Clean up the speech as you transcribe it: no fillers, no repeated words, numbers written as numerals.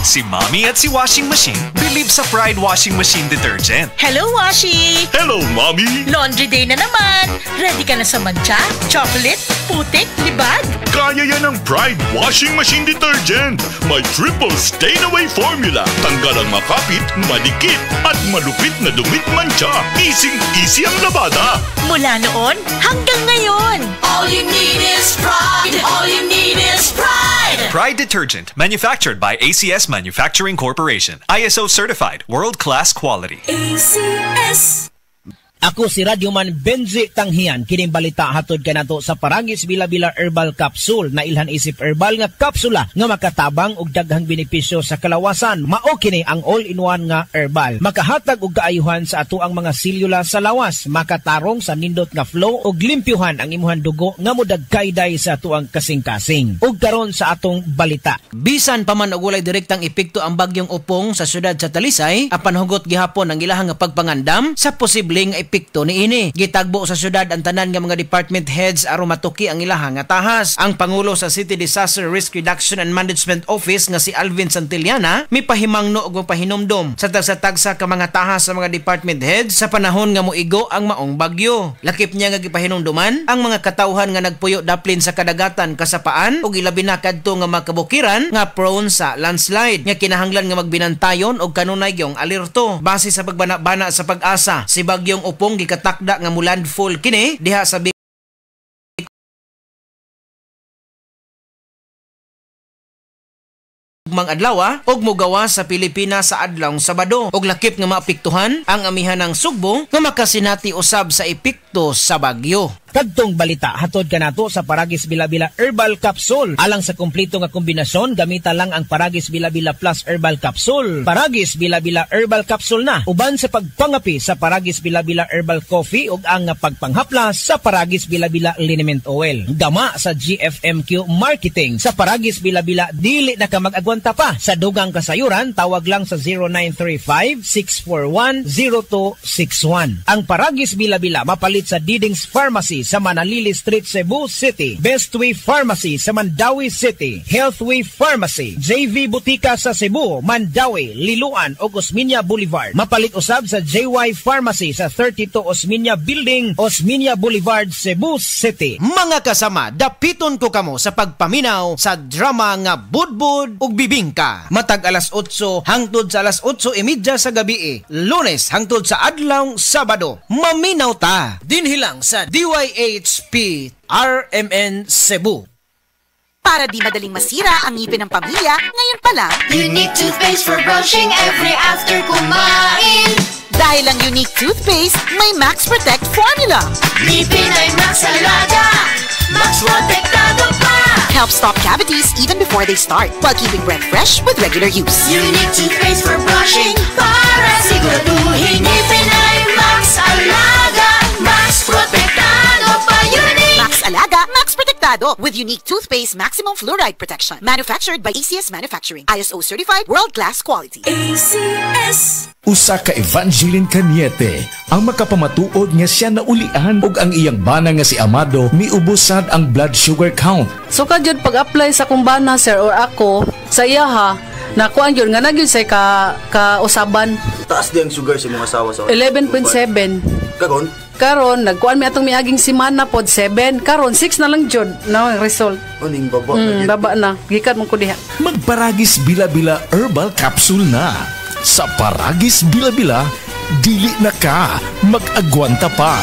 Si Mommy at si Washing Machine believe sa Pride Washing Machine Detergent. Hello, Washi! Hello, Mommy! Laundry day na naman! Ready ka na sa mancha, chocolate, putik, libag? Kaya yan ang Pride Washing Machine Detergent. May triple stain-away formula. Tanggal ang makapit, madikit, at malupit na dumit mancha. Easy ang labada. Mula noon hanggang ngayon. All you need is pride. All you need is pride. Pride Detergent, manufactured by ACS Manufacturing Corporation. ISO certified, world-class quality. ACS. Ako si Radyoman Benji Tanghian, kining balita hatod kanato sa Paragis Bila-Bila Herbal Capsule na ilhan isip herbal nga kapsula nga makatabang og daghang benepisyo sa kalawasan. Mao kini ang all-in-one nga herbal. Makahatag og kaayuhan sa ato ang mga selula sa lawas, makatarong sa nindot nga flow og limpyuhan ang imuhang dugo nga modagkayday sa ato ang kasing-kasing. Ug karon sa atong balita. Bisan pa man og walay direktang epekto ang bagyong Upong sa syudad sa Talisay, apan hugot gihapon ang ilahang nga pagpangandam sa posibleng epekto niini. Gitagbo sa syudad ang tanan nga mga department heads aron matuki ang ilahang nga tahas. Ang pangulo sa City Disaster Risk Reduction and Management Office nga si Alvin Santillana mipahimangno og mapahinomdom sa tagsa-tagsa ka mga tahas sa mga department heads sa panahon nga moigo ang maong bagyo. Lakip niya nga gipahinomduman ang mga katawhan nga nagpuyo daplin sa kadagatan kasapaan ug ilabi na kadto nga makabukiran nga prone sa landslide nga kinahanglan nga magbinantayon og kanunay gyung alerto. Base sa pagbana-bana sa Pag-asa, si bagyong Upong gikatakda nga mulandfall kini diha sa mga adlaw og mogawa sa Pilipinas sa adlawng Sabado og lakip nga maapektuhan ang amihan ng Sugbo nga makasinati usab sa epekto sa bagyo. Kadtong balita hatod kanato sa Paragis Bila-Bila Herbal Capsule. Alang sa kumpleto nga kombinasyon, gamita lang ang Paragis Bila-Bila Plus Herbal Capsule. Paragis Bila-Bila Herbal Capsule na uban sa pagpangapi sa Paragis Bila-Bila Herbal Coffee ug ang pagpanghaplas sa Paragis Bila-Bila Liniment Oil. Gama sa GFMQ Marketing sa Paragis Bila-Bila dili na ka mag-agwanta pa. Sa dugang kasayuran, tawag lang sa 0935-641-0261. Ang Paragis Bila-Bila mapalit sa Diding's Pharmacy sa Manalili Street, Cebu City, Bestway Pharmacy sa Mandawi City, Healthway Pharmacy, JV Butika sa Cebu, Mandawi, Liloan ug Osmeña Boulevard. Mapalit usab sa JY Pharmacy sa 32 Osmeña Building, Osmeña Boulevard, Cebu City. Mga kasama, dapiton ko kamo sa pagpaminaw sa drama nga Budbud ug Bibingka. Matag alas 8 hangtod sa alas 8:30 sa gabi, Lunes hangtod sa adlawng Sabado. Maminaw ta dinhilang sa DYHP RMN Cebu. Para di madaling masira ang ngipin ng pamilya, ngayon pa lang, Unique toothpaste for brushing every after kumain. dahil ang Unique toothpaste may Max Protect formula. Ngipin ay Max Alaga, Max Protektado pa. Helps stop cavities even before they start, while keeping breath fresh with regular use. Unique toothpaste for brushing para siguraduhin ngipin ay Max Alaga, Max Protektado pa. Unique Max Alaga, Max Protektado with Unique toothpaste maximum fluoride protection. Manufactured by ACS Manufacturing. ISO certified world-class quality. ACS. Usa ka Evangeline Cañete ang makapamatuod nga siya naulian ug ang iyang bana nga si Amado miubusad ang blood sugar count. So kadyod pag-apply sa kumbana sir or ako sa iya ha, nakuan yun nga nagyod say ka usaban. Taas din ang sugar sa mga asawa sa 11.7. Kagon? Karon nagkuan mi atong miaging semana pod 7. Karon 6 na lang jud na ang result. Uning baba. Baba na. Gikat mo ko diha. Magparagis Bila-Bila Herbal Capsule na. Sa Paragis Bila-Bila, dili na ka mag-agwanta pa.